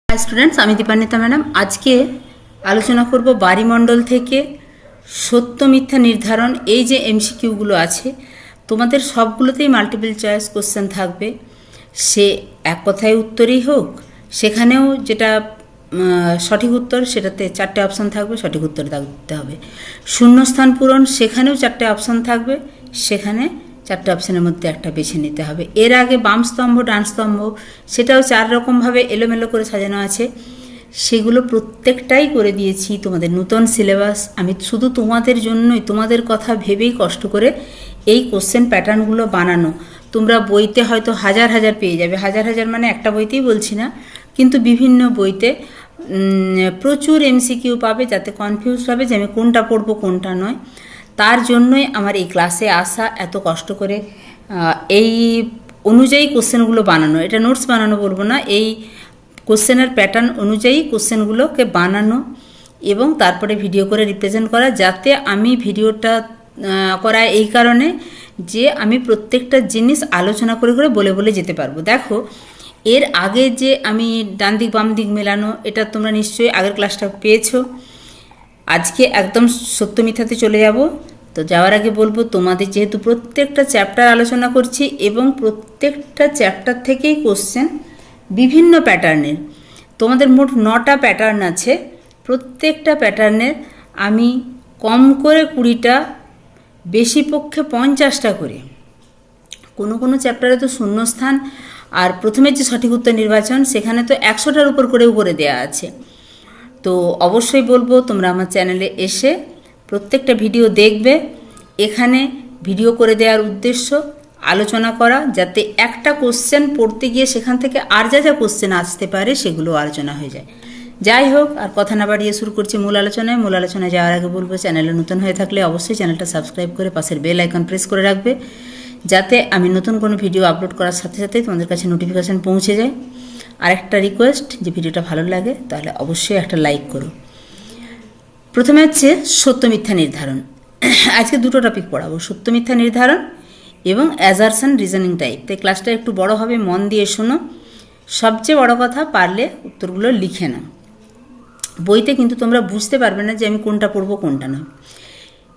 Hi students, আমি Dipanwita madam আজকে আলোচনা করব বাড়িমণ্ডল থেকে সত্য মিথ্যা নির্ধারণ। এই যে এমসিকিউ গুলো আছে তোমাদের সবগুলোতেই মাল্টিপল চয়েস কোশ্চেন থাকবে। সে এক কথায় উত্তরই হোক, সেখানেও যেটা সঠিক উত্তর সেটাতে চারটে অপশন থাকবে, সঠিক উত্তর দিতে হবে। শূন্যস্থান পূরণ, সেখানেও চারটে অপশন থাকবে, সেখানে চারটে অপশনের মধ্যে একটা বেছে নিতে হবে। এর আগে বাম স্তম্ভ ডান স্তম্ভ সেটাও চার রকমভাবে এলোমেলো করে সাজানো আছে, সেগুলো প্রত্যেকটাই করে দিয়েছি তোমাদের নতুন সিলেবাস। আমি শুধু তোমাদের জন্যই, তোমাদের কথা ভেবেই কষ্ট করে এই কোশ্চেন প্যাটার্নগুলো বানানো। তোমরা বইতে হয়তো হাজার হাজার পেয়ে যাবে, হাজার হাজার মানে একটা বইতেই বলছি না, কিন্তু বিভিন্ন বইতে প্রচুর এমসিকিউ পাবে, যাতে কনফিউজ হবে যে আমি কোনটা পড়বো কোনটা নয়। তার জন্যই আমার এই ক্লাসে আসা, এত কষ্ট করে এই অনুযায়ী কোশ্চেনগুলো বানানো। এটা নোটস বানানো বলবো না, এই কোশ্চেনের প্যাটার্ন অনুযায়ী কোশ্চেনগুলোকে বানানো এবং তারপরে ভিডিও করে রিপ্রেজেন্ট করা। যাতে আমি ভিডিওটা করা এই কারণে যে আমি প্রত্যেকটা জিনিস আলোচনা করে করে বলে বলে যেতে পারবো। দেখো, এর আগে যে আমি ডান দিক বাম দিক মেলানো, এটা তোমরা নিশ্চয়ই আগের ক্লাসটা পেয়েছো। আজকে একদম সত্য মিথ্যাতে চলে যাব। তো যাওয়ার আগে বলবো, তোমাদের যেহেতু প্রত্যেকটা চ্যাপ্টার আলোচনা করছি এবং প্রত্যেকটা চ্যাপ্টার থেকেই কোশ্চেন বিভিন্ন প্যাটার্নের, তোমাদের মোট 9টা প্যাটার্ন আছে। প্রত্যেকটা প্যাটার্নের আমি কম করে 20টা, বেশি পক্ষে 50টা করে। কোনো কোনো চ্যাপ্টারে তো শূন্যস্থান আর প্রথমে যে সঠিক উত্তর নির্বাচন, সেখানে তো 100টার উপর করেও করে দেওয়া আছে। তো অবশ্যই বলবো তোমরা আমার চ্যানেলে এসে প্রত্যেকটা ভিডিও দেখবে। এখানে ভিডিও করে দেওয়ার উদ্দেশ্য আলোচনা করা, যাতে একটা কোশ্চেন পড়তে গিয়ে সেখান থেকে আর যা যা কোশ্চেন আসতে পারে সেগুলো আলোচনা হয়ে যায়। যাই হোক, আর কথা না বাড়িয়ে শুরু করছি মূল আলোচনায়। মূল আলোচনায় যাওয়ার আগে বলবো, চ্যানেলে নতুন হয়ে থাকলে অবশ্যই চ্যানেলটা সাবস্ক্রাইব করে পাশের বেল আইকন প্রেস করে রাখবে, যাতে আমি নতুন কোনো ভিডিও আপলোড করার সাথে সাথেই তোমাদের কাছে নোটিফিকেশান পৌঁছে যায়। আর একটা রিকোয়েস্ট, যে ভিডিওটা ভালো লাগে তাহলে অবশ্যই একটা লাইক করো। প্রথমে হচ্ছে সত্য মিথ্যা নির্ধারণ। আজকে দুটো টপিক পড়াবো, সত্য মিথ্যা নির্ধারণ এবং অ্যাজারশন রিজনিং টাইপ। তাই ক্লাসটা একটু বড় হবে, মন দিয়ে শোনো। সবচেয়ে বড় কথা, পারলে উত্তরগুলো লিখে নাও। বইতে কিন্তু তোমরা বুঝতে পারবে না যে আমি কোনটা পড়বো কোনটা নয়।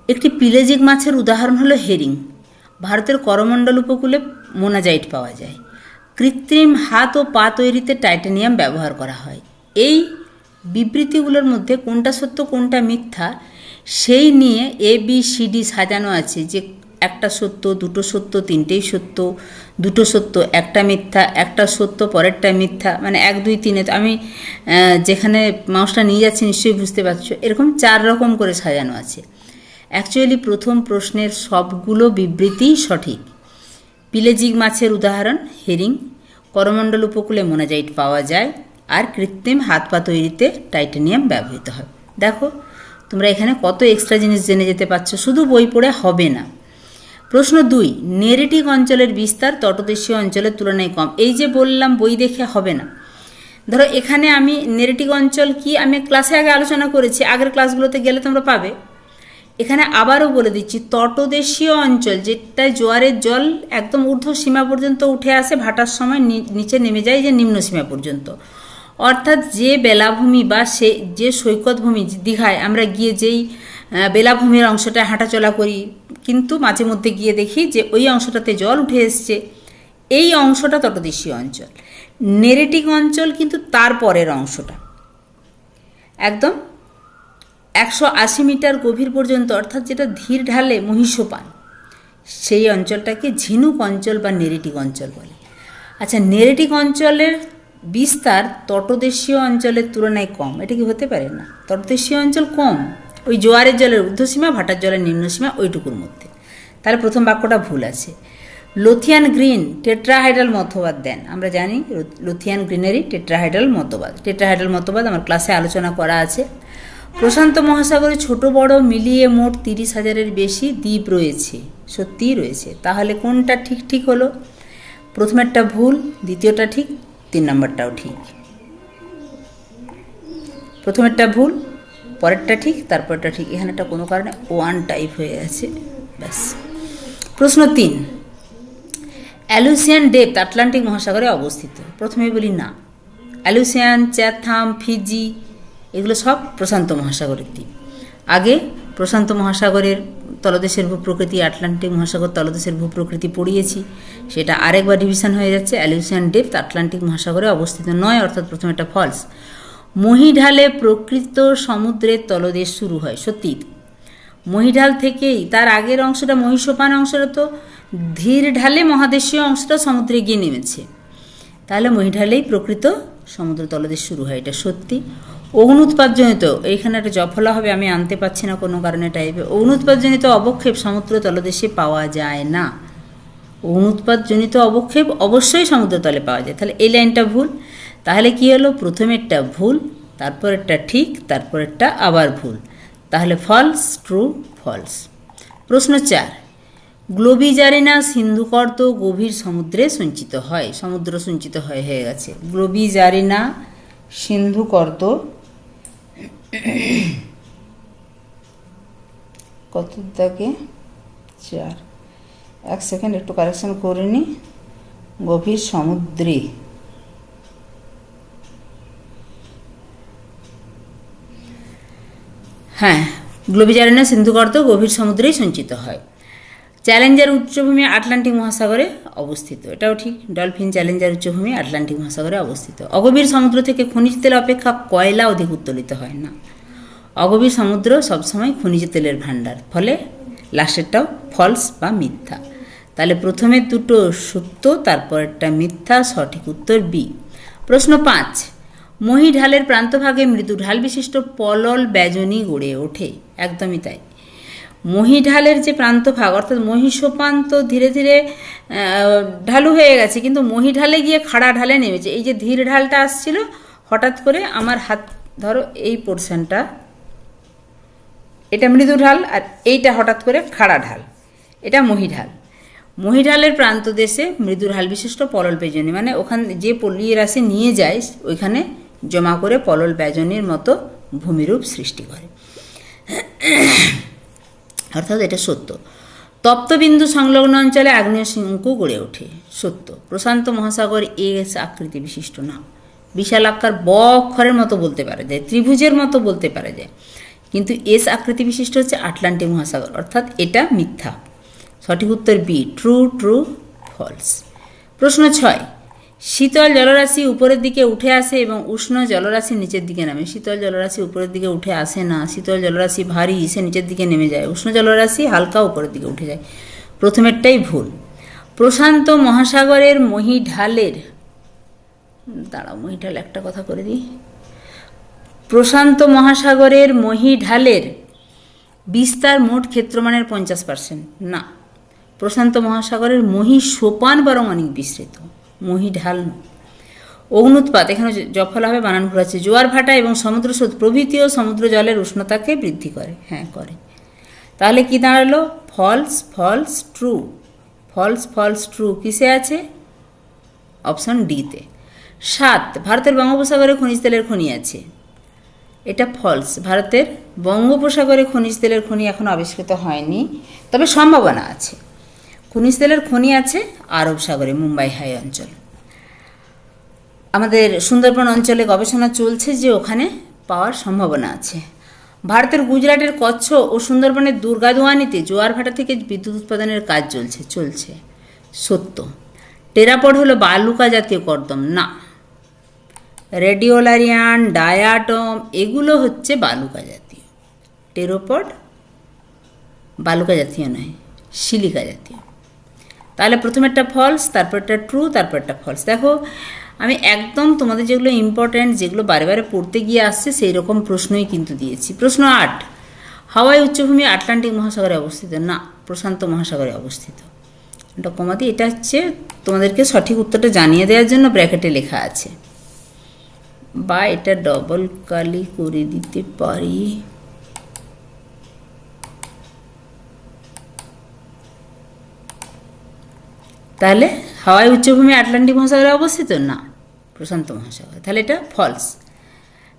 একটি পিলেজিক মাছের উদাহরণ হলো হেরিং। ভারতের করমণ্ডল উপকূলে মোনাজাইট পাওয়া যায়। কৃত্রিম হাত ও পা তৈরিতে টাইটানিয়াম ব্যবহার করা হয়। এই বিবৃতিগুলোর মধ্যে কোনটা সত্য কোনটা মিথ্যা সেই নিয়ে ABCD সাজানো আছে, যে একটা সত্য, দুটো সত্য, তিনটেই সত্য, দুটো সত্য, একটা মিথ্যা, একটা সত্য পরেরটা মিথ্যা, মানে 1 2 3। আমি যেখানে মাউসটা নিয়ে যাচ্ছি নিশ্চয়ই বুঝতে পারছো, এরকম 4 রকম করে সাজানো আছে। অ্যাকচুয়ালি প্রথম প্রশ্নের সবগুলো বিবৃতিই সঠিক। পিলেজিক মাছের উদাহরণ হেরিং, করমণ্ডল উপকূলে মোনাজাইট পাওয়া যায়, আর কৃত্রিম হাত পা তৈরিতে টাইটানিয়াম ব্যবহৃত হয়। দেখো, তোমরা এখানে কত এক্সট্রা জিনিস জেনে যেতে পারছো, শুধু বই পড়ে হবে না। প্রশ্ন 2, নেরিটিক অঞ্চলের বিস্তার তটদেশীয় অঞ্চলের তুলনায় কম। এই যে বললাম বই দেখে হবে না। ধরো এখানে আমি নেরিটিক অঞ্চল কি আমি ক্লাসে আগে আলোচনা করেছি, আগের ক্লাসগুলোতে গেলে তোমরা পাবে। এখানে আবারও বলে দিচ্ছি, তটদেশীয় অঞ্চল যেটায় জোয়ারের জল একদম ঊর্ধ্ব সীমা পর্যন্ত উঠে আসে, ভাটার সময় নিচে নেমে যায় যে নিম্ন সীমা পর্যন্ত। অর্থাৎ যে বেলাভূমি বা যে সৈকতভূমি, দীঘায় আমরা গিয়ে যেই বেলাভূমির অংশটা হাঁটাচলা করি, কিন্তু মাঝে মধ্যে গিয়ে দেখি যে ওই অংশটাতে জল উঠে এসছে, এই অংশটা তটদেশীয় অঞ্চল। নেরিটিক অঞ্চল কিন্তু তার পরের অংশটা, একদম 180 মিটার গভীর পর্যন্ত, অর্থাৎ যেটা ধীর ঢালে মহিষপান, সেই অঞ্চলটাকে ঝিনুক অঞ্চল বা নেরিটিক অঞ্চল বলে। আচ্ছা, নেরিটিক অঞ্চলের বিস্তার তটদেশীয় অঞ্চলের তুলনায় কম, এটা কি হতে পারে না? তটদেশীয় অঞ্চল কম, ওই জোয়ারের জলের ঊর্ধ্বসীমা ভাটার জলের নিম্নসীমা ওইটুকুর মধ্যে। তাহলে প্রথম বাক্যটা ভুল আছে। লোথিয়ান গ্রিন টেট্রাহাইড্রাল মতবাদ দেন। আমরা জানি লোথিয়ান গ্রিনেরই টেট্রাহাইড্রাল মতবাদ। টেট্রাহাইড্রাল মতবাদ আমার ক্লাসে আলোচনা করা আছে। প্রশান্ত মহাসাগরে ছোট বড় মিলিয়ে মোট 30,000-এর বেশি দ্বীপ রয়েছে। সত্যিই রয়েছে। তাহলে কোনটা ঠিক ঠিক হলো? প্রথমেরটা ভুল, দ্বিতীয়টা ঠিক, 3 নম্বরটাও ঠিক। প্রথমেরটা ভুল, পরেরটা ঠিক, তারপরটা ঠিক। এখানেটা কোনো কারণে 1 টাইপ হয়ে আছে, ব্যাস। প্রশ্ন 3, অ্যালুসিয়ান ডেপথ আটলান্টিক মহাসাগরে অবস্থিত। প্রথমে বলি না, অ্যালুসিয়ান, চ্যাথাম, ফিজি এগুলো সব প্রশান্ত মহাসাগরের দ্বীপ। আগে প্রশান্ত মহাসাগরের তলদেশের ভূপ্রকৃতি, আটলান্টিক মহাসাগর তলদেশের ভূপ্রকৃতি পড়িয়েছি, সেটা আরেকবার রিভিশন হয়ে যাচ্ছে। অ্যালুসিয়ান ডেপথ আটলান্টিক মহাসাগরে অবস্থিত নয়, অর্থাৎ প্রথম একটা ফলস। মহীঢালে প্রকৃত সমুদ্রের তলদেশ শুরু হয়, সত্যি। মহীঢাল থেকেই, তার আগের অংশটা মহীসোপান অংশটা তো ধীর ঢালে মহাদেশীয় অংশটা সমুদ্রে গিয়ে নেমেছে, তাহলে মহীঢালেই প্রকৃত সমুদ্র তলদেশ শুরু হয়, এটা সত্যি। অগ্নুৎপাতজনিত, এইখানে একটা জফলা হবে, আমি আনতে পারছি না কোনো কারণে টাইপে। অগ্নুৎপাতজনিত অবক্ষেপ সমুদ্র তলদেশে পাওয়া যায় না। অগ্নুৎপাতজনিত অবক্ষেপ অবশ্যই সমুদ্র তলে পাওয়া যায়, তাহলে এই লাইনটা ভুল। তাহলে কি হলো, প্রথমেরটা ভুল, তারপরেরটা ঠিক, তারপরেরটা আবার ভুল, তাহলে ফলস, ট্রু, ফলস। প্রশ্ন 4, গ্লোবিজারিনা সিন্ধুকর্দ গভীর সমুদ্রে সঞ্চিত হয়। সমুদ্র সঞ্চিত হয়ে গেছে। গ্লোবিজারিনা সিন্ধুকর্দ কত দাগে 4, এক সেকেন্ড একটু কারেকশন করে নি। গভীর সমুদ্রে, হ্যাঁ, গ্লোবিজারিনা সিন্ধুকর্দ গভীর সমুদ্রেই সঞ্চিত হয়। চ্যালেঞ্জার উচ্চভূমি আটলান্টিক মহাসাগরে অবস্থিত, এটাও ঠিক। ডলফিন চ্যালেঞ্জার উচ্চভূমি আটলান্টিক মহাসাগরে অবস্থিত। অগভীর সমুদ্র থেকে খনিজ তেল অপেক্ষা কয়লা অধিক উত্তোলিত হয় না। অগভীর সমুদ্র সবসময় খনিজ তেলের ভাণ্ডার, ফলে লাস্টেরটাও ফলস বা মিথ্যা। তাহলে প্রথমের দুটো সত্য, তারপরেরটা মিথ্যা, সঠিক উত্তর বি। প্রশ্ন 5, মহীঢালের প্রান্তভাগে মৃদু ঢাল বিশিষ্ট পলল ব্যজনী গড়ে ওঠে। একদমই তাই। মহীঢালের যে প্রান্তভাগ, অর্থাৎ মহীসোপান তো ধীরে ধীরে ঢালু হয়ে গেছে, কিন্তু মহীঢালে গিয়ে খাড়া ঢালে নেমেছে। এই যে ধীর ঢালটা আসছিল, হঠাৎ করে আমার হাত ধরো এই পোর্শনটা, এটা মৃদু ঢাল, আর এইটা হঠাৎ করে খাড়া ঢাল, এটা মহীঢাল। মহীঢালের প্রান্ত দেশে মৃদু ঢাল বিশিষ্ট পলল ব্যজনী, মানে ওখানে যে পল্লীয় রাশি নিয়ে যায় ওইখানে জমা করে পলল ব্যজনীর মতো ভূমিরূপ সৃষ্টি করে, অর্থাৎ এটা সত্য। তপ্তবিন্দু সংলগ্ন অঞ্চলে আগ্নেয় শঙ্কু গড়ে ওঠে, সত্য। প্রশান্ত মহাসাগর এস আকৃতি বিশিষ্ট না, বিশাল আকার ব অক্ষরের মতো বলতে পারা যায়, ত্রিভুজের মতো বলতে পারা যায়, কিন্তু এস আকৃতি বিশিষ্ট হচ্ছে আটলান্টিক মহাসাগর, অর্থাৎ এটা মিথ্যা। সঠিক উত্তর বি, ট্রু, ট্রু, ফলস। প্রশ্ন 6, শীতল জলরাশি উপরের দিকে উঠে আসে এবং উষ্ণ জলরাশি নিচের দিকে নামে। শীতল জলরাশি উপরের দিকে উঠে আসে না, শীতল জলরাশি ভারী, সে নিচের দিকে নেমে যায়। উষ্ণ জলরাশি হালকা উপরের দিকে উঠে যায়। প্রথমেরটাই ভুল। প্রশান্ত মহাসাগরের মহীঢালের, দাঁড়াও মহীঢাল একটা কথা করে দিই, প্রশান্ত মহাসাগরের মহীঢালের বিস্তার মোট ক্ষেত্রমানের 50% না। প্রশান্ত মহাসাগরের মহীসোপান বরং অনেক বিস্তৃত, মহীঢাল নয়। অগ্নুৎপাত, এখানে জফলা হবে, বানান ভুল আছে। জোয়ার ভাটা এবং সমুদ্র স্রোত প্রভৃতিও সমুদ্র জলের উষ্ণতাকে বৃদ্ধি করে, হ্যাঁ করে। তাহলে কি দাঁড়ালো, false, false, true. False, false, true কিসে আছে, অপশন ডিতে। 7, ভারতের বঙ্গোপসাগরে খনিজ তেলের খনি আছে, এটা ফলস। ভারতের বঙ্গোপসাগরে খনিজ তেলের খনি এখন আবিষ্কৃত হয়নি, তবে সম্ভাবনা আছে। খনিজ তেলের খনি আছে আরব সাগরে, মুম্বাই হাই অঞ্চল। আমাদের সুন্দরবন অঞ্চলে গবেষণা চলছে যে ওখানে পাওয়ার সম্ভাবনা আছে। ভারতের গুজরাটের কচ্ছ ও সুন্দরবনের দুর্গাদুয়ানিতে জোয়ার ভাটা থেকে বিদ্যুৎ উৎপাদনের কাজ চলছে, সত্য। টেরাপড হলো বালুকা জাতীয় কর্দম, না। রেডিওলারিয়ান, ডায়াটম এগুলো হচ্ছে বালুকা জাতীয়। টেরাপড বালুকা জাতীয় নয়, সিলিকা জাতীয়। তাহলে প্রথমেরটা ফলস, তারপরটা ট্রু, তারপরটা ফলস। দেখো আমি একদম তোমাদের যেগুলো ইম্পর্ট্যান্ট, যেগুলো বারে বারে পড়তে গিয়ে আসছে সেই রকম প্রশ্নই কিন্তু দিয়েছি। প্রশ্ন 8, হাওয়াই উচ্চভূমি আটলান্টিক মহাসাগরে অবস্থিত, না, প্রশান্ত মহাসাগরে অবস্থিত। এটা কমা দিয়ে, এটা হচ্ছে তোমাদেরকে সঠিক উত্তরটা জানিয়ে দেওয়ার জন্য ব্র্যাকেটে লেখা আছে, বা এটা ডবল কালি করে দিতে পারি। তাহলে হাওয়াই উচ্চভূমি আটলান্টিক মহাসাগরে অবস্থিত, না, প্রশান্ত মহাসাগর, তাহলে এটা ফলস।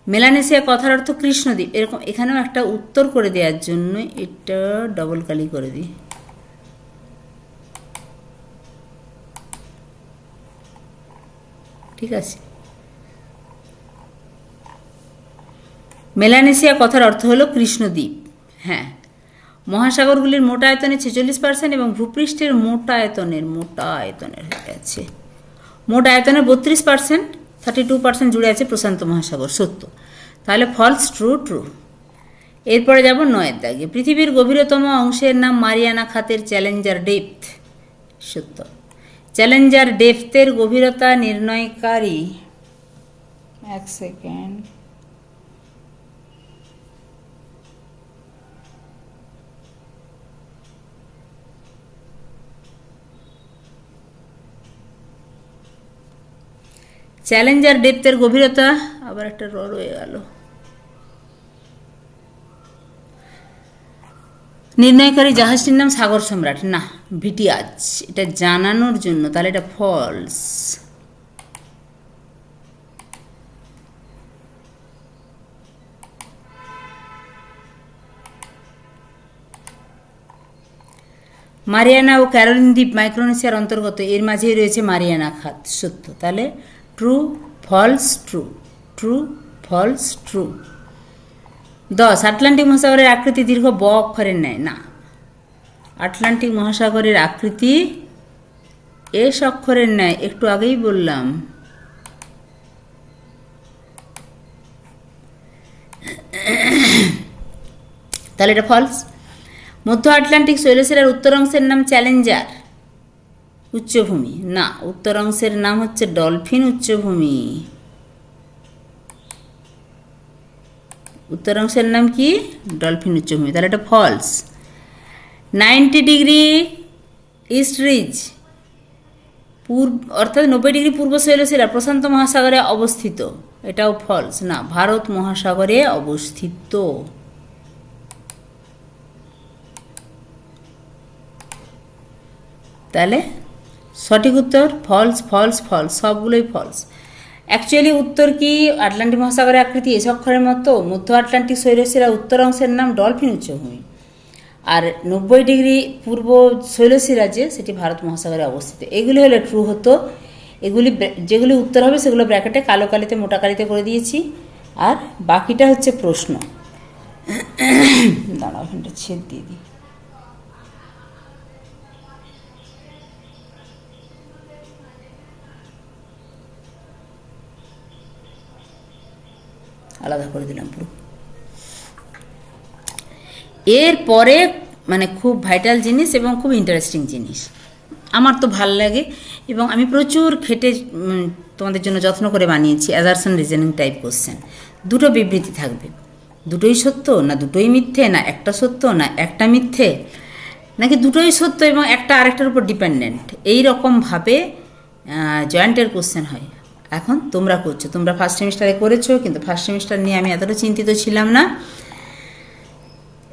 মেলানেশিয়া কথার অর্থ কৃষ্ণদ্বীপ, এরকম এখানেও একটা উত্তর করে দেওয়ার জন্য এটা ডবল কালি করে দিই। ঠিক আছে, মেলানেশিয়া কথার অর্থ হলো কৃষ্ণদ্বীপ। হ্যাঁ, মহাসাগরগুলির মোট আয়তনের 46% এবং ভূপৃষ্ঠের মোট আয়তনের আছে মোট আয়তনের 32%, 32% জুড়ে আছে প্রশান্ত মহাসাগর। সত্য। তাহলে ফলস, ট্রু, ট্রু। এরপরে যাব 9 দাগে। পৃথিবীর গভীরতম অংশের নাম মারিয়ানা খাতের চ্যালেঞ্জার ডেপথ। সত্য। চ্যালেঞ্জার ডেপথের গভীরতা নির্ণয়কারী, এক সেকেন্ড, চ্যালেঞ্জার ডেপথের গভীরতা, আবার একটা র রয়ে গেল, নির্ণয়কারী জাহাজটির নাম সাগর সম্রাট। না, ভিটিয়াজ, এটা জানানোর জন্য, তাহলে এটা ফলস। মারিয়ানা ও ক্যারোলিন দ্বীপ মাইক্রোনেশিয়ার অন্তর্গত, এর মাঝেই রয়েছে মারিয়ানা খাত। সত্য। তাহলে true, false, true, true, false, true. 10 Atlantic মহাসাগরের আকৃতি দীর্ঘ ব অক্ষরের ন্যায়। না, আটলান্টিক মহাসাগরের আকৃতি এস অক্ষরের ন্যায়, একটু আগেই বললাম। তাহলে এটা ফলস। মধ্য আটলান্টিক শৈলশিরার উত্তর অংশের নাম চ্যালেঞ্জার উচ্চভূমি। না, উত্তর অংশের নাম হচ্ছে ডলফিন উচ্চভূমি। উত্তর অংশের নাম কি? ডলফিন উচ্চভূমি। তাহলে এটা ফলস। 90 ডিগ্রি ইস্ট রিজ, অর্থাৎ 90 ডিগ্রি পূর্ব শৈলশিরা প্রশান্ত মহাসাগরে অবস্থিত। এটাও ফলস। না, ভারত মহাসাগরে অবস্থিত। তাহলে সঠিক উত্তর ফলস, ফলস, ফলস, সবগুলোই ফলস। অ্যাকচুয়ালি উত্তর কি? আটলান্টিক মহাসাগরের আকৃতি এস অক্ষরের মতো। মধ্য আটলান্টিক শৈলশিরা উত্তর অংশের নাম ডলফিন উচ্চভূমি, আর 90 ডিগ্রি পূর্ব শৈলশিরা যে, সেটি ভারত মহাসাগরে অবস্থিত। এগুলি হলে ট্রু হতো। এগুলি যেগুলি উত্তর হবে সেগুলো ব্র্যাকেটে কালো কালিতে মোটা কালিতে করে দিয়েছি, আর বাকিটা হচ্ছে প্রশ্ন। দাঁড়াও, এখানটা ছেদ দিয়ে দিই। আলাদা করে দিলাম পুরো। এরপরে মানে খুব ভাইটাল জিনিস এবং খুব ইন্টারেস্টিং জিনিস, আমার তো ভাল লাগে এবং আমি প্রচুর খেটে তোমাদের জন্য যত্ন করে বানিয়েছি। Assertion reasoning type question. দুটো বিবৃতি থাকবে, দুটোই সত্য না দুটোই মিথ্যে, না একটা সত্য না একটা মিথ্যে, নাকি দুটোই সত্য এবং একটা আরেকটার উপর ডিপেন্ডেন্ট, এই রকমভাবে জয়েন্টের কোশ্চেন হয়। এখন তোমরা করছো, তোমরা ফার্স্ট সেমিস্টারে করেছো, কিন্তু ফার্স্ট সেমিস্টার নিয়ে আমি এতটা চিন্তিত ছিলাম না।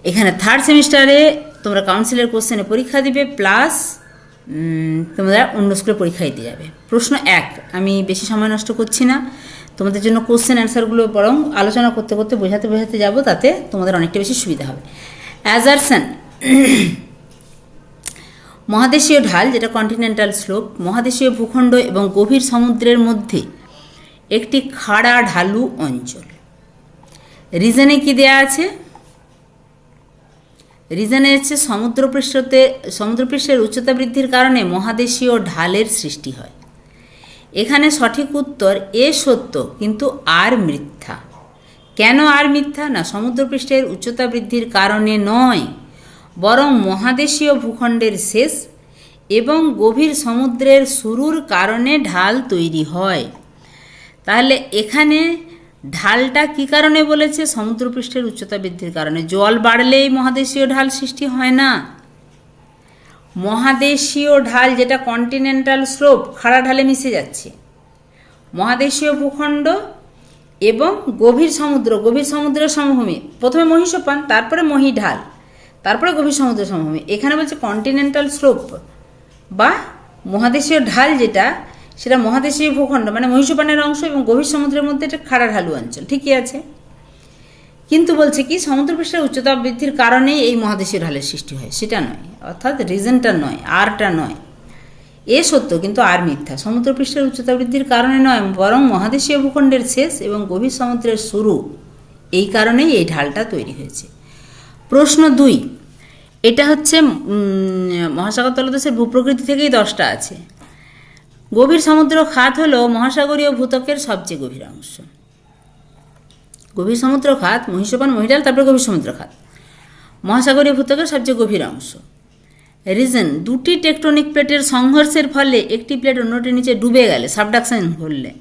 এখানে থার্ড সেমিস্টারে তোমরা কাউন্সিলের কোশ্চেনে পরীক্ষা দিবে, প্লাস তোমরা অন্য স্কুলে পরীক্ষা দিতে যাবে। প্রশ্ন 1, আমি বেশি সময় নষ্ট করছি না, তোমাদের জন্য কোশ্চেন অ্যান্সারগুলো বরং আলোচনা করতে করতে বোঝাতে বোঝাতে যাবো, তাতে তোমাদের অনেকটা বেশি সুবিধা হবে। অ্যাজারশন, মহাদেশীয় ঢাল যেটা কন্টিনেন্টাল স্লোপ, মহাদেশীয় ভূখণ্ড এবং গভীর সমুদ্রের মধ্যে একটি খাড়া ঢালু অঞ্চল। রিজনে কি দেয়া আছে? রিজনে হচ্ছে সমুদ্রপৃষ্ঠের উচ্চতা বৃদ্ধির কারণে মহাদেশীয় ঢালের সৃষ্টি হয়। এখানে সঠিক উত্তর এ সত্য, কিন্তু আর মিথ্যা। কেন আর মিথ্যা? না, সমুদ্রপৃষ্ঠের উচ্চতা বৃদ্ধির কারণে নয়, বরং মহাদেশীয় ভূখণ্ডের শেষ এবং গভীর সমুদ্রের শুরুর কারণে ঢাল তৈরি হয়। তাহলে এখানে ঢালটা কি কারণে বলেছে? সমুদ্রপৃষ্ঠের উচ্চতা বৃদ্ধির কারণে। জল বাড়লেই মহাদেশীয় ঢাল সৃষ্টি হয় না। মহাদেশীয় ঢাল যেটা কন্টিনেন্টাল স্লোপ, খাড়া ঢালে মিশে যাচ্ছে। মহাদেশীয় ভূখণ্ড এবং গভীর সমুদ্রের সমভূমি, প্রথমে মহীসোপান, তারপরে মহী ঢাল, তারপরে গভীর সমুদ্রের সমভূমি। এখানে বলছে কন্টিনেন্টাল স্লোপ বা মহাদেশীয় ঢাল যেটা, সেটা মহাদেশীয় ভূখণ্ড মানে মহীসোপানের অংশ এবং গভীর সমুদ্রের মধ্যে একটা খাড়া ঢালু অঞ্চল। ঠিকই আছে, কিন্তু বলছে কি সমুদ্রপৃষ্ঠের উচ্চতা বৃদ্ধির কারণেই এই মহাদেশীয় ঢালের সৃষ্টি হয়, সেটা নয়। অর্থাৎ রিজনটা নয়, আরটা নয়। এ সত্য, কিন্তু আর মিথ্যা। সমুদ্রপৃষ্ঠের উচ্চতা বৃদ্ধির কারণে নয়, বরং মহাদেশীয় ভূখণ্ডের শেষ এবং গভীর সমুদ্রের শুরু, এই কারণেই এই ঢালটা তৈরি হয়েছে। প্রশ্ন 2, এটা হচ্ছে মহাসাগর তলদেশের ভূপ্রকৃতি থেকেই 10টা আছে। গভীর সমুদ্র খাত হলো মহাসাগরীয় ভূত্বকের সবচেয়ে গভীর অংশ। গভীর সমুদ্র খাত, মহীসোপান, মহীঢাল, তারপরে গভীর সমুদ্র খাত, মহাসাগরীয় ভূত্বকের সবচেয়ে গভীর অংশ। রিজন, দুটি টেকটনিক প্লেটের সংঘর্ষের ফলে একটি প্লেট অন্যটির নিচে ডুবে গেলে, সাবডাকশন হলে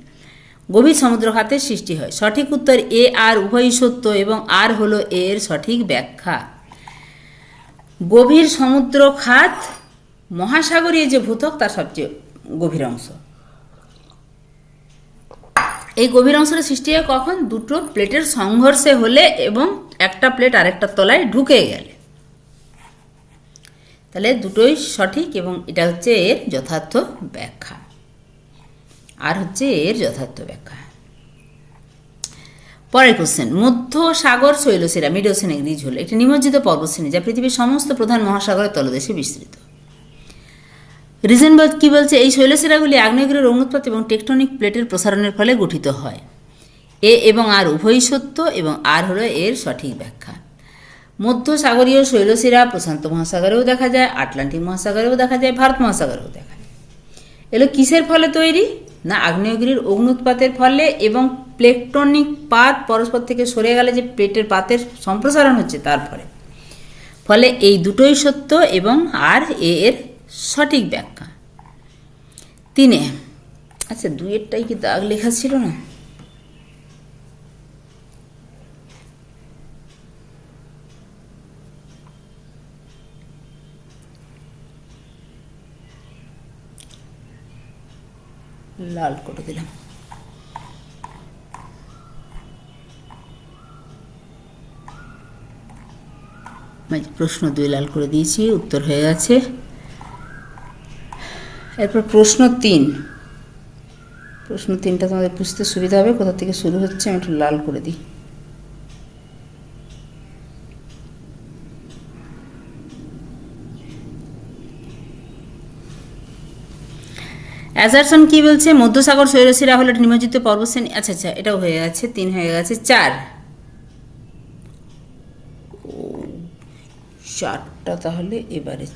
গভীর সমুদ্র খাতের সৃষ্টি হয়। সঠিক উত্তর এ আর উভয়ই সত্য এবং আর হলো এর সঠিক ব্যাখ্যা। গভীর সমুদ্র খাত মহাসাগরীয় যে ভূত্বক তার সবচেয়ে গভীর অংশ। এই গভীর অংশটা সৃষ্টি হয় কখন? দুটো প্লেটের সংঘর্ষে হলে এবং একটা প্লেট আরেকটার তলায় ঢুকে গেলে। তাহলে দুটোই সঠিক এবং এটা হচ্ছে এর যথার্থ ব্যাখ্যা, আর হচ্ছে এর যথার্থ ব্যাখ্যা। পরের কোশ্চেন, মধ্য সাগর শৈলশিরা মিড ওশেনিক রিজ হল একটি নিমজ্জিত পর্বতশ্রেণী যা পৃথিবীর সমস্ত প্রধান মহাসাগরের তলদেশে বিস্তৃত। রিজন কি বলছে? এই শৈলশিরাগুলি আগ্নেয়গিরির অগ্নুৎপাত এবং টেকটনিক প্লেটের প্রসারণের ফলে গঠিত হয়। এ এবং আর উভয়ই সত্য এবং আর হলো এর সঠিক ব্যাখ্যা। মধ্য সাগরীয় শৈলশিরা প্রশান্ত মহাসাগরেও দেখা যায়, আটলান্টিক মহাসাগরেও দেখা যায়, ভারত মহাসাগরেও দেখা যায়। এগুলো কিসের ফলে তৈরি? না, আগ্নেয়গিরির অগ্নুৎপাতের ফলে এবং প্লেটনিক পাত পরস্পর থেকে সরে গেলে যে প্লেটের পাতের সম্প্রসারণ হচ্ছে তার ফলে এই দুটোই সত্য এবং আর এর সঠিক ব্যাখ্যা। 3, আচ্ছা 2-এরটাই কি দাগ লেখা ছিল না? লাল করে দিলাম। প্রশ্ন 2 লাল করে দিয়েছি, উত্তর হয়ে গেছে। এরপর প্রশ্ন 3। প্রশ্ন 3টা তোমাদের বুঝতে সুবিধা হবে, কোথা থেকে শুরু হচ্ছে আমি একটু লাল করে দিই। অ্যাজারসন কি বলছে? মধ্যসাগর শৈলশিরা হলো নিমজ্জিত পর্বতশ্রেণী। আচ্ছা আচ্ছা, এটাও হয়ে গেছে, 3 হয়ে গেছে। 4টা তাহলে এবারে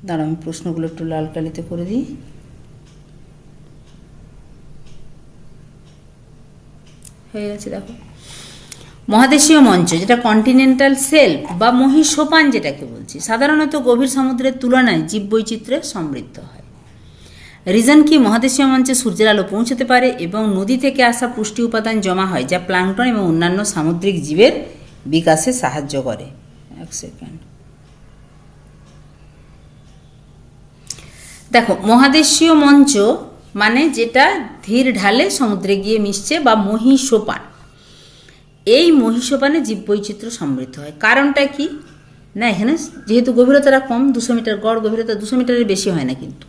দাঁড়া, আমি প্রশ্নগুলো একটু লাল কালিতে করে দিই। হয়ে গেছে, দেখো। মহাদেশীয় মঞ্চ, যেটা কন্টিনেন্টাল শেলফ বা মহীসোপান যেটাকে বলছি, সাধারণত গভীর সমুদ্রের তুলনায় জীববৈচিত্র্যে সমৃদ্ধ হয়। রিজন কি? মহাদেশীয় মঞ্চে সূর্যের আলো পৌঁছতে পারে এবং নদী থেকে আসা পুষ্টি উপাদান জমা হয় যা প্লাঙ্কটন এবং অন্যান্য সামুদ্রিক জীবের বিকাশে সাহায্য করে। এক সেকেন্ড, দেখো, মহাদেশীয় মঞ্চ মানে যেটা ধীর ঢালে সমুদ্রে গিয়ে মিশছে বা মহীসোপান। এই মহীসোপানে জীববৈচিত্র্য সমৃদ্ধ হয়। কারণটা কি? না, এখানে যেহেতু গভীরতাটা কম, 200 মিটার, গড় গভীরতা 200 মিটারের বেশি হয় না, কিন্তু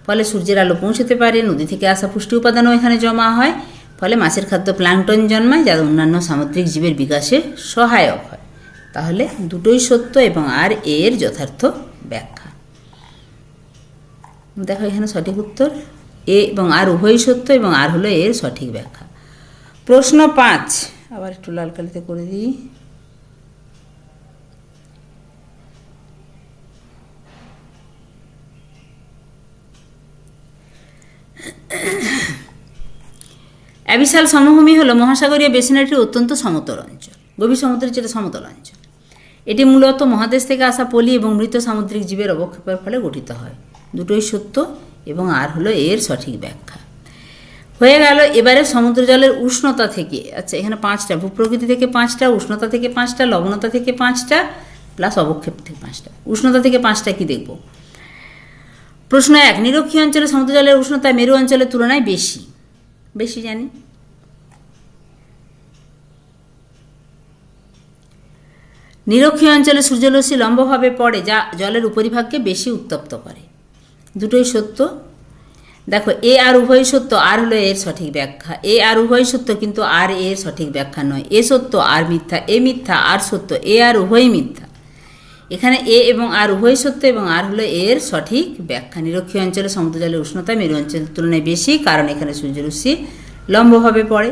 ফলে সূর্যের আলো পৌঁছতে পারে, নদী থেকে আসা পুষ্টি উপাদানও এখানে জমা হয়, ফলে মাছের খাদ্য প্লাঙ্কটন জন্মায় যা অন্যান্য সামুদ্রিক জীবের বিকাশে সহায়ক হয়। তাহলে দুটোই সত্য এবং আর এর যথার্থ ব্যাখ্যা। দেখো এখানে সঠিক উত্তর এ এবং আর উভয়ই সত্য এবং আর হলো এর সঠিক ব্যাখ্যা। প্রশ্ন 5, আবার একটু লাল কালিতে করে দিই। অ্যাবিসাল সমভূমি হলো মহাসাগরীয় বেসিনের একটি অত্যন্ত সমতল অঞ্চল, গভীর সমুদ্রের যেটা সমতল অঞ্চল। এটি মূলত মহাদেশ থেকে আসা পলি এবং মৃত সামুদ্রিক জীবের অবক্ষেপের ফলে গঠিত হয়। দুটোই সত্য এবং আর হলো এর সঠিক ব্যাখ্যা। হয়ে গেল। এবারে সমুদ্র জলের উষ্ণতা থেকে, আচ্ছা এখানে 5টা, ভূপ্রকৃতি থেকে 5টা, উষ্ণতা থেকে 5টা, লবণতা থেকে 5টা, প্লাস অবক্ষেপ থেকে 5টা। উষ্ণতা থেকে 5টা কি দেখব? প্রশ্ন 1, নিরক্ষীয় অঞ্চলে সমুদ্র জলের উষ্ণতা মেরু অঞ্চলের তুলনায় বেশি। বেশি জানি। নিরক্ষীয় অঞ্চলে সূর্যরশ্মি লম্বভাবে পড়ে যা জলের উপরিভাগকে বেশি উত্তপ্ত করে। দুটোই সত্য। দেখো এ আর উভয় সত্য, আর হলো এর সঠিক ব্যাখ্যা। এ আর উভয় সত্য কিন্তু আর এর সঠিক ব্যাখ্যা নয়। এ সত্য আর মিথ্যা, এ মিথ্যা আর সত্য, এ আর উভয় মিথ্যা। এখানে এ এবং আর উভয় সত্য এবং আর হলো এর সঠিক ব্যাখ্যা। নিরক্ষীয় অঞ্চলে সমুদ্র জলের উষ্ণতা মেরু অঞ্চলের তুলনায় বেশি, কারণ এখানে সূর্যরশ্মি লম্বভাবে পড়ে।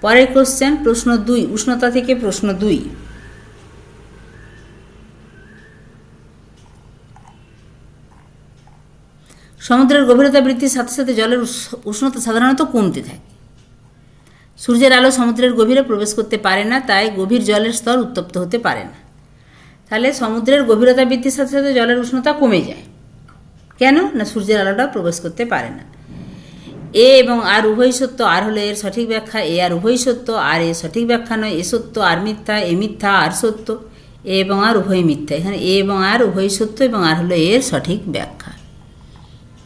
পরের কোশ্চেন, প্রশ্ন 2, উষ্ণতা থেকে প্রশ্ন 2। সমুদ্রের গভীরতা বৃদ্ধির সাথে সাথে জলের উষ্ণতা সাধারণত কমতে থাকে। সূর্যের আলো সমুদ্রের গভীরে প্রবেশ করতে পারে না, তাই গভীর জলের স্তর উত্তপ্ত হতে পারে না। তাহলে সমুদ্রের গভীরতা বৃদ্ধির সাথে সাথে জলের উষ্ণতা কমে যায়। কেন না সূর্যের আলোটা প্রবেশ করতে পারে না। এ এবং আর উভয় সত্য, আর হলো এর সঠিক ব্যাখ্যা, এ আর উভয় সত্য, আর এর সঠিক ব্যাখ্যা নয়, এ সত্য আর মিথ্যা, এ মিথ্যা আর সত্য, এ এবং আর উভয় মিথ্যা। এখানে এ এবং আর উভয় সত্য এবং আর হলো এর সঠিক ব্যাখ্যা।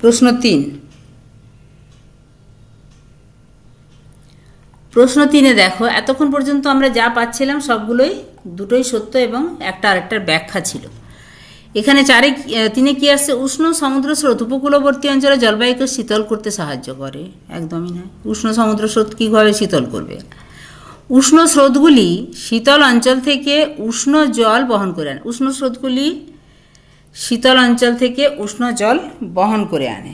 প্রশ্ন 3, প্রশ্ন 3-এ দেখো, এতক্ষণ পর্যন্ত আমরা যা পাচ্ছিলাম সবগুলোই দুটোই সত্য এবং একটা আরেকটার ব্যাখ্যা ছিল। এখানে 3-এ কি আসছে? উষ্ণ সমুদ্র স্রোত উপকূলবর্তী অঞ্চলে জলবায়ুকে শীতল করতে সাহায্য করে। একদমই নয়। উষ্ণ সমুদ্র স্রোত কীভাবে শীতল করবে? উষ্ণ স্রোতগুলি শীতল অঞ্চল থেকে উষ্ণ জল বহন করে আনে। উষ্ণ স্রোতগুলি শীতল অঞ্চল থেকে উষ্ণ জল বহন করে আনে।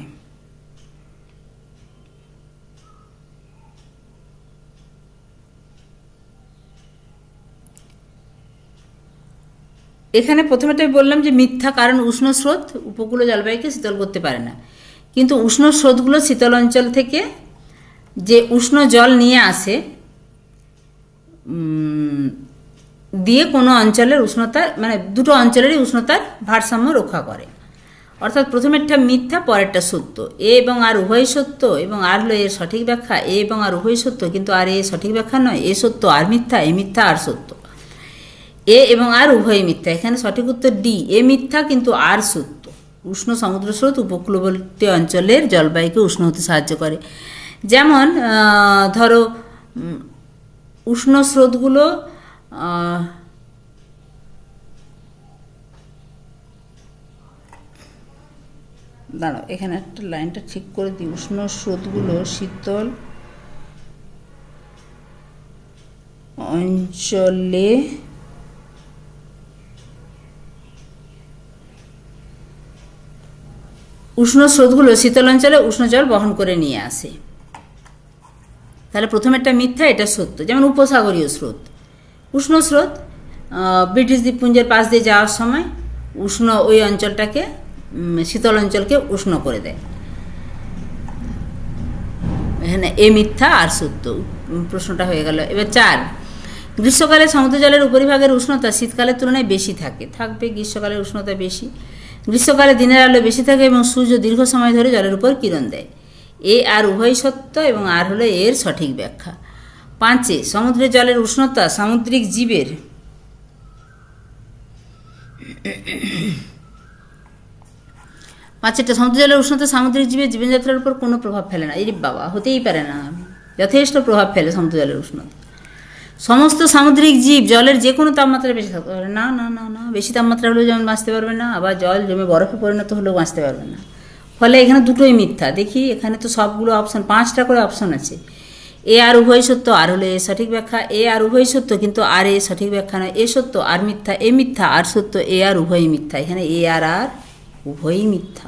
এখানে প্রথমেটাই বললাম যে মিথ্যা, কারণ উষ্ণ স্রোত উপকূলীয় জলবায়ুকে শীতল করতে পারে না। কিন্তু উষ্ণ স্রোতগুলো শীতল অঞ্চল থেকে যে উষ্ণ জল নিয়ে আসে দিয়ে কোনো অঞ্চলের উষ্ণতা, মানে দুটো অঞ্চলেরই উষ্ণতার ভারসাম্য রক্ষা করে। অর্থাৎ প্রথমেরটা মিথ্যা, পরেরটা সত্য। এ এবং আর উভয় সত্য এবং আর হলো এর সঠিক ব্যাখ্যা। এ এবং আর উভয় সত্য, কিন্তু আর এর সঠিক ব্যাখ্যা নয়। এ সত্য আর মিথ্যা, এ মিথ্যা আর সত্য। এ এবং আর উভয় মিথ্যা। এখানে সঠিক উত্তর ডি, এ মিথ্যা কিন্তু আর সত্য। উষ্ণ সমুদ্র স্রোত উপকূলবর্তী অঞ্চলের জলবায়ুকে উষ্ণ হতে সাহায্য করে। যেমন ধরো উষ্ণ স্রোতগুলো দাঁড়াও, এখানে একটা লাইনটা ঠিক করে দিই। উষ্ণ স্রোতগুলো শীতল অঞ্চলে উষ্ণ অঞ্চলে উষ্ণ জল বহন করে নিয়ে আসে। তাহলে প্রথমেরটা মিথ্যা, এটা সত্য। যেমন উপসাগরীয় স্রোত, উষ্ণ স্রোত ব্রিটিশ দ্বীপপুঞ্জের পাশ দিয়ে যাওয়ার সময় উষ্ণ ওই অঞ্চলটাকে, শীতল অঞ্চলকে উষ্ণ করে দেয়। এখানে এ মিথ্যা আর সত্য, প্রশ্নটা হয়ে গেল। এবার 4, গ্রীষ্মকালে সমুদ্র জলের উপরিভাগের উষ্ণতা শীতকালের তুলনায় বেশি থাকবে। গ্রীষ্মকালের উষ্ণতা বেশি। গ্রীষ্মকালে দিনের আলো বেশি থাকে এবং সূর্য দীর্ঘ সময় ধরে জলের উপর কিরণ দেয়। এ আর উভয় সত্য এবং আর হলো এর সঠিক ব্যাখ্যা। 5, সমুদ্রের জলের উষ্ণতা সামুদ্রিক জীবের সমুদ্র জলের উষ্ণতা সামুদ্রিক জীবের জীবনযাত্রার উপর কোনো প্রভাব ফেলে না। এই বাবা, হতেই পারে না। যথেষ্ট প্রভাব ফেলে সমুদ্র জলের উষ্ণতা। সমস্ত সামুদ্রিক জীব জলের যে কোনো তাপমাত্রায় বেশি থাকতে পারে না। না না না, বেশি তাপমাত্রা হলেও যেমন বাঁচতে পারবে না, আবার জল জমে বরফে পরিণত হলেও বাঁচতে পারবে না। ফলে এখানে দুটোই মিথ্যা। দেখি এখানে তো সবগুলো অপশন, 5টা করে অপশন আছে। এ আর উভয় সত্য, আর হলো এ সঠিক ব্যাখ্যা। এ আর উভয় সত্য কিন্তু আর এ সঠিক ব্যাখ্যা নয়। এ সত্য আর মিথ্যা, এ মিথ্যা আর সত্য, এ আর উভয়ই মিথ্যা। এখানে এ আর উভয়ই মিথ্যা।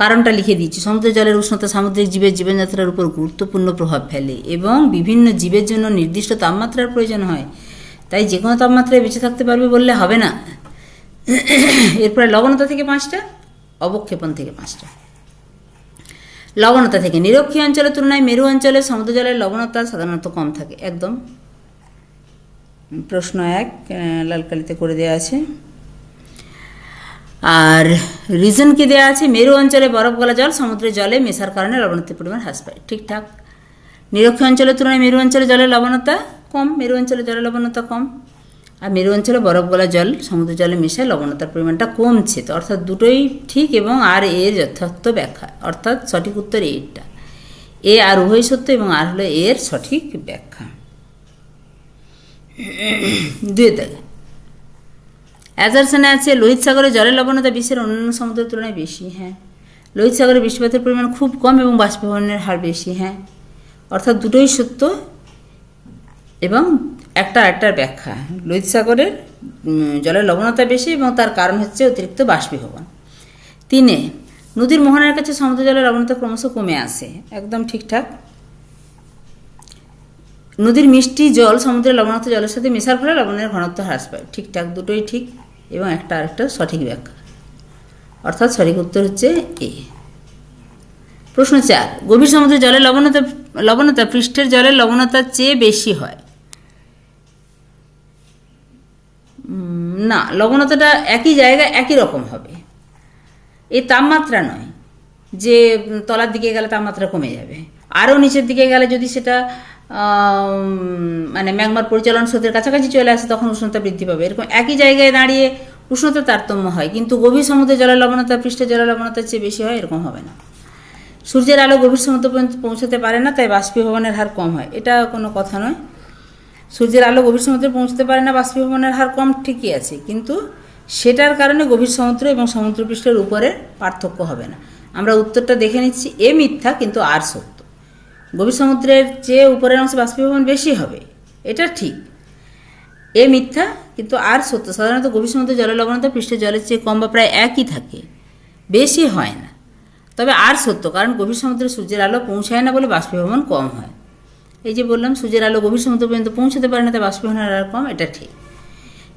কারণটা লিখে দিচ্ছি। সমুদ্রের জলের উষ্ণতা সামুদ্রিক জীবের জীবনযাত্রার উপর গুরুত্বপূর্ণ প্রভাব ফেলে এবং বিভিন্ন জীবের জন্য নির্দিষ্ট তাপমাত্রার প্রয়োজন হয়। তাই যে কোনো তাপমাত্রায় বেঁচে থাকতে পারবে বললে হবে না। এরপরে লবণতা থেকে 5টা, অবক্ষেপণ থেকে 5টা। লবণতা থেকে, নিরক্ষীয় অঞ্চলের তুলনায় মেরু অঞ্চলে সমুদ্র জলের লবণতা সাধারণত কম থাকে। একদম। প্রশ্ন 1 লাল কালিতে করে দেওয়া আছে। আর রিজন কি দেওয়া আছে? মেরু অঞ্চলে বরফ গলা জল সমুদ্রের জলে মেশার কারণে লবণতার পরিমাণ হ্রাস পায়। ঠিকঠাক। নিরক্ষীয় অঞ্চলের তুলনায় মেরু অঞ্চলে জলের লবণতা কম। মেরু অঞ্চলে জলের লবণতা কম। আর মেরু অঞ্চলে বরফ গলা জল সমুদ্র জলে মেশায় লবণতার পরিমাণটা কমছে। তো অর্থাৎ দুটোই ঠিক এবং আর এর যথার্থ ব্যাখ্যা। অর্থাৎ সঠিক উত্তর এইটা। এ আর উভয় সত্য এবং আর হলো এর সঠিক ব্যাখ্যা। 2 থেকে অ্যাজারশনে আছে লোহিত সাগরে জলের লবণতা বিশ্বের অন্যান্য সমুদ্রের তুলনায় বেশি। হ্যাঁ। লোহিত সাগরে বৃষ্টিপাতের পরিমাণ খুব কম এবং বাষ্পীভবনের হার বেশি। হ্যাঁ। অর্থাৎ দুটোই সত্য এবং একটার ব্যাখ্যা। লোহিত সাগরের জলের লবণতা বেশি এবং তার কারণ হচ্ছে অতিরিক্ত বাষ্পীভবন। 3, নদীর মোহনার কাছে সমুদ্র জলের লবণতা ক্রমশ কমে আসে। একদম ঠিকঠাক। নদীর মিষ্টি জল সমুদ্রের লবণাক্ত জলের সাথে মেশার ফলে লবণের ঘনত্ব হ্রাস পায়। ঠিকঠাক, দুটোই ঠিক এবং একটা আরেকটা সঠিক ব্যাখ্যা, অর্থাৎ সঠিক উত্তর হচ্ছে এ। প্রশ্ন 4, গভীর সমুদ্রের জলের লবণতা পৃষ্ঠের জলের লবণতার চেয়ে বেশি হয়। না, লবণতাটা একই জায়গায় একই রকম হবে। এই তাপমাত্রা নয় যে তলার দিকে গেলে তাপমাত্রা কমে যাবে, আরও নিচের দিকে গেলে যদি সেটা মানে ম্যাগমার পরিচালন স্রোতের কাছাকাছি চলে আসে তখন উষ্ণতা বৃদ্ধি পাবে। এরকম একই জায়গায় দাঁড়িয়ে উষ্ণতা তারতম্য হয়, কিন্তু গভীর সমুদ্রের জলের লবণতা পৃষ্ঠের জলের লবণতার চেয়ে বেশি হয়, এরকম হবে না। সূর্যের আলো গভীর সমুদ্র পর্যন্ত পৌঁছাতে পারে না, তাই বাষ্পীভবনের হার কম হয়। এটা কোনো কথা নয়। সূর্যের আলো গভীর সমুদ্রে পৌঁছতে পারে না, বাষ্পীভবনের হার কম ঠিকই আছে, কিন্তু সেটার কারণে গভীর সমুদ্র এবং সমুদ্রপৃষ্ঠের উপরে পার্থক্য হবে না। আমরা উত্তরটা দেখে নিচ্ছি, এ মিথ্যা কিন্তু আর সত্য। গভীর সমুদ্রের চেয়ে উপরের অংশে বাষ্পীভবন বেশি হবে, এটা ঠিক। এ মিথ্যা কিন্তু আর সত্য। সাধারণত গভীর সমুদ্রের জলের লবণতা পৃষ্ঠের জলের চেয়ে কম বা প্রায় একই থাকে, বেশি হয় না। তবে আর সত্য, কারণ গভীর সমুদ্রে সূর্যের আলো পৌঁছায় না বলে বাষ্পীভবন কম হয়। এই যে বললাম সূর্যের আলো গভীর সমুদ্র পর্যন্ত পৌঁছাতে পারে না, তাই বাষ্পীভবনের হার কম, এটা ঠিক।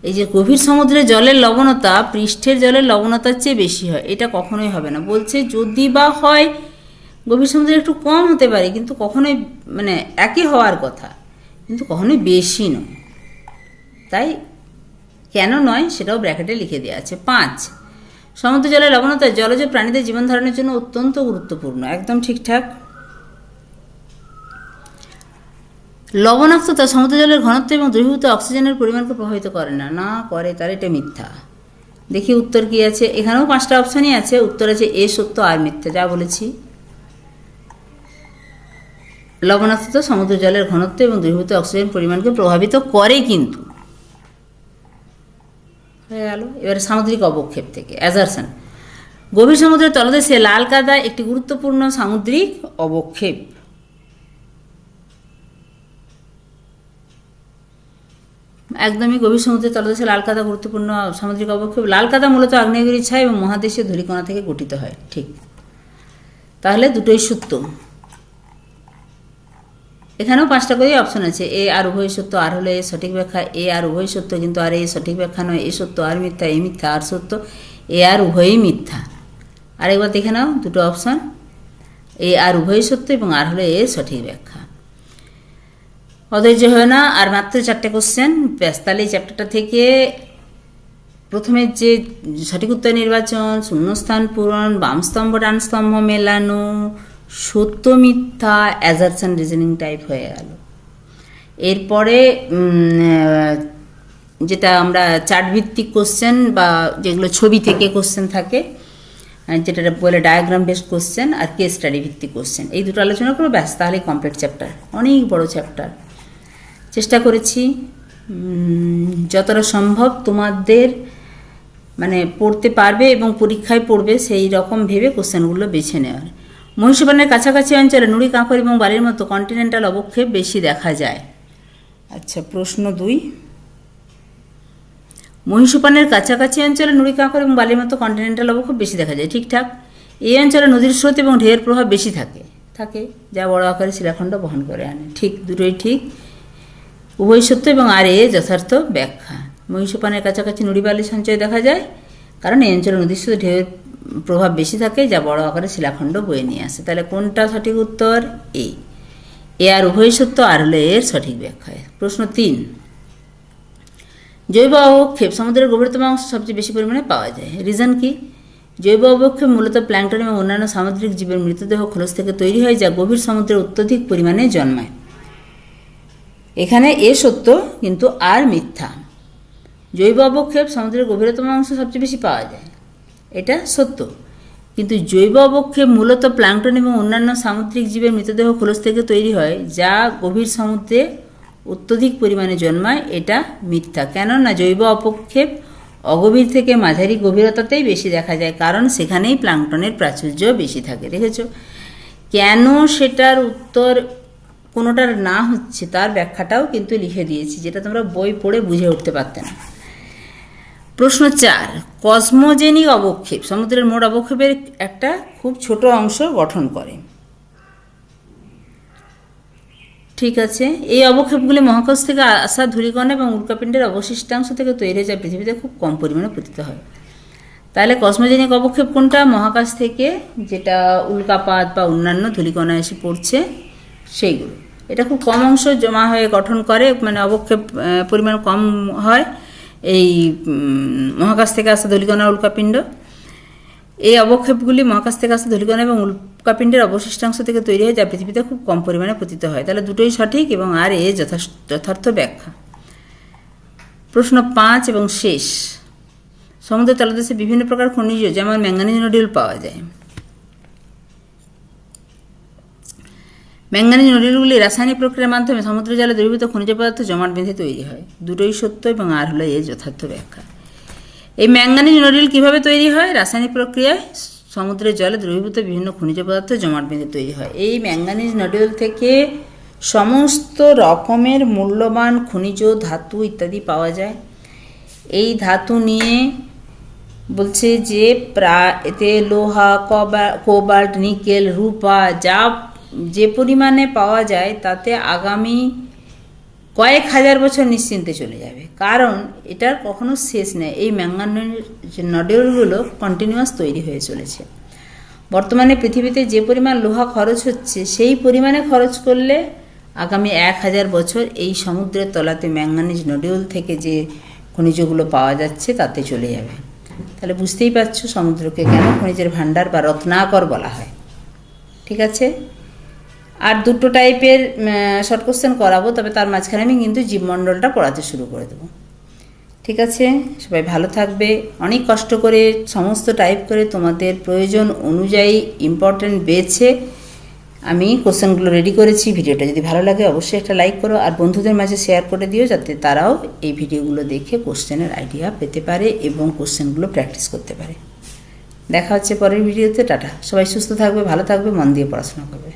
এই যে গভীর সমুদ্রের জলের লবণতা পৃষ্ঠের জলের লবণতার চেয়ে বেশি হয়, এটা কখনোই হবে না। বলছে যদি বা হয় গভীর সমুদ্রে একটু কম হতে পারে, কিন্তু কখনোই মানে একই হওয়ার কথা, কিন্তু কখনোই বেশি নয়। তাই কেন নয় সেটাও ব্র্যাকেটে লিখে দেওয়া আছে। 5, সমুদ্র জলের লবণতা জলজ প্রাণীদের জীবন ধারণের জন্য অত্যন্ত গুরুত্বপূর্ণ। একদম ঠিকঠাক। লবণাক্ততা সমুদ্র জলের ঘনত্ব এবং দ্রবীভূত অক্সিজেনের পরিমাণকে প্রভাবিত করে না। না করে, তার এটা মিথ্যা। দেখি উত্তর কি আছে। এখানেও 5টা অপশানই আছে, উত্তর আছে এ সত্য আর মিথ্যা, যা বলেছি। লবণাক্ততা সমুদ্র জলের ঘনত্ব এবং দ্রবীভূত অক্সিজেন পরিমাণকে প্রভাবিত করে, কিন্তু হয়ে গেল। এবারে সামুদ্রিক অবক্ষেপ থেকে অ্যাজারশন। গভীর সমুদ্রের তলদেশে লাল কাদা একটি গুরুত্বপূর্ণ সামুদ্রিক অবক্ষেপ। একদমই, গভীর সমুদ্রের তলদেশে লাল কাদা গুরুত্বপূর্ণ সামুদ্রিক অবক্ষেপ। লাল কাদা মূলত আগ্নেয়গিরির ছাই এবং মহাদেশীয় ধূলিকণা থেকে গঠিত হয়। ঠিক, তাহলে দুটোই সত্য। এখানেও 5টা করেই অপশন আছে। এ আর উভয় সত্য, আর হলো এ সঠিক ব্যাখ্যা। এ আর উভয় সত্য কিন্তু আর এ সঠিক ব্যাখ্যা নয়। এ সত্য আর মিথ্যা, এ মিথ্যা আর সত্য, এ আর উভয়ই মিথ্যা। আরেকবার দেখে নাও দুটো অপশন, এ আর উভয় সত্য এবং আর হলো এ সঠিক ব্যাখ্যা। অধৈর্য হয় না, আর মাত্র 4টে কোশ্চেন ব্যাস। তাহলে এই চ্যাপ্টারটা থেকে প্রথমে যে সঠিক উত্তর নির্বাচন, শূন্যস্থান পূরণ, বাম স্তম্ভ ডান স্তম্ভ মেলানো, সত্য মিথ্যা, অ্যাজারশন রিজনিং টাইপ হয়ে গেল। এরপরে যেটা আমরা চার্ট ভিত্তিক কোশ্চেন বা যেগুলো ছবি থেকে কোশ্চেন থাকে, যেটা বলে ডায়াগ্রাম বেসড কোশ্চেন, আর কেস স্টাডি ভিত্তিক কোশ্চেন, এই দুটো আলোচনা করবো ব্যাস। তাহলে কমপ্লিট চ্যাপ্টার, অনেক বড় চ্যাপ্টার। চেষ্টা করেছি যতটা সম্ভব তোমাদের মানে পড়তে পারবে এবং পরীক্ষায় পড়বে সেই রকম ভেবে কোশ্চেনগুলো বেছে নেওয়ার। মহিষবানের কাছাকাছি অঞ্চলে নুড়ি কাঁকর এবং বালির মতো কন্টিনেন্টাল অবক্ষেপ বেশি দেখা যায়। আচ্ছা, প্রশ্ন 2, মহিষবানের কাছাকাছি অঞ্চলে নুড়ি কাঁকর এবং বালির মতো কন্টিনেন্টাল অবক্ষেপ বেশি দেখা যায়। ঠিকঠাক। এই অঞ্চলে নদীর স্রোত এবং ঢেউয়ের প্রভাব বেশি থাকে, যা বড় আকারে শিলাখণ্ড বহন করে আনে। ঠিক, দুটোই ঠিক। উভয় সত্য এবং আর এ যথার্থ ব্যাখ্যা। মহিষপানের কাছাকাছি নুড়ি বালির সঞ্চয় দেখা যায়, কারণ এই অঞ্চলে নদীর স্রোত ঢেউয়ের প্রভাব বেশি থাকে, যা বড় আকারে শিলাখণ্ড বয়ে নিয়ে আসে। তাহলে কোনটা সঠিক উত্তর? এ আর উভয় সত্য, আর হলো এর সঠিক ব্যাখ্যা। প্রশ্ন 3, জৈব অবক্ষেপ সমুদ্রের গভীরতম অংশ সবচেয়ে বেশি পরিমাণে পাওয়া যায়। রিজন কি? জৈব অবক্ষেপ মূলত প্ল্যাঙ্কটন এবং অন্যান্য সামুদ্রিক জীবের মৃতদেহ খোলস থেকে তৈরি হয়, যা গভীর সমুদ্রে অত্যধিক পরিমাণে জন্মায়। এখানে এ সত্য কিন্তু আর মিথ্যা। জৈব অবক্ষেপ সমুদ্রের গভীরতম অংশ সবচেয়ে বেশি পাওয়া যায়, এটা সত্য, কিন্তু জৈব অবক্ষেপ মূলত প্ল্যাঙ্কটন এবং অন্যান্য সামুদ্রিক জীবের মৃতদেহ খোলস থেকে তৈরি হয়, যা গভীর সমুদ্রে অত্যধিক পরিমাণে জন্মায়, এটা মিথ্যা। কেননা জৈব অবক্ষেপ অগভীর থেকে মাঝারি গভীরতাতেই বেশি দেখা যায়, কারণ সেখানেই প্ল্যাঙ্কটনের প্রাচুর্য বেশি থাকে। দেখেছো? কেন সেটার উত্তর কোনোটার না হচ্ছে তার ব্যাখ্যাটাও কিন্তু লিখে দিয়েছি, যেটা তোমরা বই পড়ে বুঝে উঠতে পারতে না। প্রশ্ন 4, কসমোজেনিক অবক্ষেপ সমুদ্রের মোট অবক্ষেপের একটা খুব ছোট অংশ গঠন করে। ঠিক আছে। এই অবক্ষেপগুলি মহাকাশ থেকে আসা ধূলিকণা এবং উল্কাপিণ্ডের অবশিষ্টাংশ থেকে তৈরি হয়ে যা পৃথিবীতে খুব কম পরিমাণে পতিত হয়। তাহলে কসমোজেনিক অবক্ষেপ কোনটা? মহাকাশ থেকে যেটা উল্কাপাত বা অন্যান্য ধূলিকণা এসে পড়ছে সেইগুলো। এটা খুব কম অংশ জমা হয়ে গঠন করে, মানে অবক্ষেপ পরিমাণ কম হয় এই মহাকাশ থেকে আসা ধূলিকণা উল্কাপিণ্ড। এই অবক্ষেপগুলি মহাকাশ থেকে আসা ধূলিকণা এবং উল্কাপিণ্ডের অবশিষ্টাংশ থেকে তৈরি হয় যা পৃথিবীতে খুব কম পরিমাণে পতিত হয়। তাহলে দুটোই সঠিক এবং আর এ যথার্থ ব্যাখ্যা। প্রশ্ন 5 এবং শেষ। সমুদ্র তলদেশে বিভিন্ন প্রকার খনিজ যেমন ম্যাঙ্গানিজ নোডিউল পাওয়া যায়। ম্যাঙ্গানিজ নোডিউলগুলি রাসায়নিক প্রক্রিয়ার মাধ্যমে সমুদ্র জলে দ্রবীভূত খনিজ পদার্থ জমাট বেঁধে তৈরি হয়। দুটোই সত্য এবং আর হলো এর যথার্থ ব্যাখ্যা। এই ম্যাঙ্গানিজ নোডিউল কিভাবে তৈরি হয়? রাসায়নিক প্রক্রিয়ায় সমুদ্রের জলে দ্রবীভূত বিভিন্ন খনিজ পদার্থ জমাট বেঁধে তৈরি হয়। এই ম্যাঙ্গানিজ নোডিউল থেকে সমস্ত রকমের মূল্যবান খনিজ ধাতু ইত্যাদি পাওয়া যায়। এই ধাতু নিয়ে বলছে যে এতে লোহা, কোবাল্ট, নিকেল, রূপা যে পরিমাণে পাওয়া যায় তাতে আগামী কয়েক হাজার বছর নিশ্চিন্তে চলে যাবে, কারণ এটার কখনো শেষ নেই। এই ম্যাঙ্গানিজ নোডিউলগুলো কন্টিনিউয়াস তৈরি হয়ে চলেছে। বর্তমানে পৃথিবীতে যে পরিমাণ লোহা খরচ হচ্ছে সেই পরিমাণে খরচ করলে আগামী 1000 বছর এই সমুদ্রের তলাতে ম্যাঙ্গানিজ নোডিউল থেকে যে খনিজগুলো পাওয়া যাচ্ছে তাতে চলে যাবে। তাহলে বুঝতেই পারছো সমুদ্রকে কেন খনিজের ভাণ্ডার বা রত্নাকর বলা হয়। ঠিক আছে, আর দুটো টাইপের শর্ট কোশ্চেন করাবো, তবে তার মাঝখানে আমি কিন্তু জীবমণ্ডলটা পড়াতে শুরু করে দেবো। ঠিক আছে, সবাই ভালো থাকবে। অনেক কষ্ট করে সমস্ত টাইপ করে তোমাদের প্রয়োজন অনুযায়ী ইম্পর্টেন্ট বেছে আমি কোশ্চেনগুলো রেডি করেছি। ভিডিওটা যদি ভালো লাগে অবশ্যই একটা লাইক করো, আর বন্ধুদের মাঝে শেয়ার করে দিও যাতে তারাও এই ভিডিওগুলো দেখে কোশ্চেনের আইডিয়া পেতে পারে এবং কোশ্চেনগুলো প্র্যাকটিস করতে পারে। দেখা হচ্ছে পরের ভিডিওতে। টাটা। সবাই সুস্থ থাকবে, ভালো থাকবে, মন দিয়ে পড়াশোনা করবে।